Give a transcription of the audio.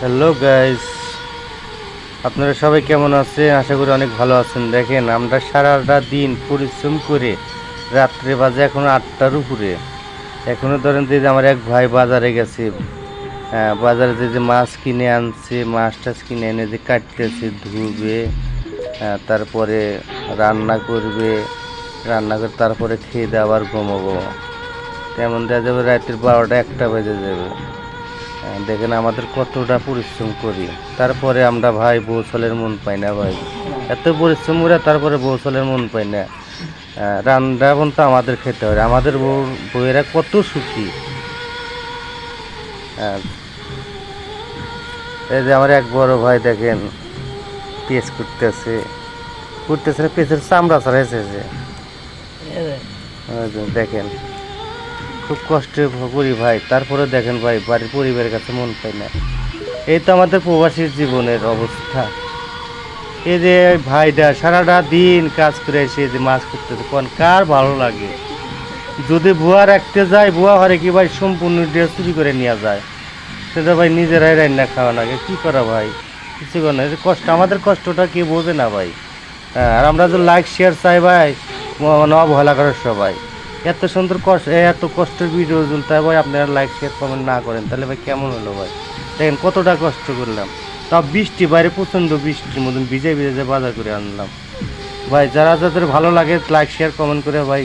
Hello guys, আপনারা সবাই কেমন আছেন? আশা করি অনেক ভালো আছেন। দেখেন, আমরা সারাটা দিন পরিশ্রম করে রাত্রে বাজে এখন 8টার উপরে। এখনও ধরেন যে আমার এক ভাই বাজারে গেছে, বাজারে যে মাছ কিনে আনছে, মাছ টাছ কিনে এনে যে কাটতেছে, ধুবে, তারপরে রান্না করবে, রান্না করে তারপরে খেয়ে দিয়ে আবার ঘুমাবো। তেমন দেওয়া যাবে রাতের 12টা 1টা বেজে যাবে। দেখেন আমাদের কতটা পরিশ্রম করি, তারপরে আমরা ভাই বৌছলের মন পাই না ভাই। এত পরিশ্রম করে তারপরে বৌছলের মন পাই না। রান্না তো আমাদের খেতে হয়, আমাদের বউয়েরা কত সুখী। আহ, এই যে আমার এক বড় ভাই দেখেন, পেঁচ করতেছে করতেছে না, পেঁচের চামড়া ছাড়াইছে যে। দেখেন খুব কষ্টে করি ভাই, তারপরে দেখেন ভাই বাড়ির পরিবারের কাছে মন পাই না। এই তো আমাদের প্রবাসীর জীবনের অবস্থা। এই যে ভাইটা সারাটা দিন কাজ করে এসে যে মাছ করতেছে, কোন কার ভালো লাগে? যদি বুয়া রাখতে যায়, বুয়া ঘরে কি ভাই সম্পূর্ণ ড্রেস চুরি করে নিয়ে যায়, সেটা ভাই নিজেরাই রান্না খাওয়া লাগে। কি করা ভাই, কিছু করে না। কষ্ট, আমাদের কষ্টটা কেউ বোঝে না ভাই। আর আমরা তো লাইক শেয়ার চাই ভাই, অবহেলা করে সবাই। এত সুন্দর কষ্ট, এত কষ্টের ভিডিও তুলতে ভাই আপনারা লাইক শেয়ার কমেন্ট না করেন, তাহলে ভাই কেমন হলো ভাই? দেখেন কতটা কষ্ট করলাম, তাও বৃষ্টি, বাইরে প্রচণ্ড বৃষ্টির মতন ভিজে ভিজে যে বাজার করে আনলাম। ভাই যারা যাদের ভালো লাগে লাইক শেয়ার কমেন্ট করে ভাই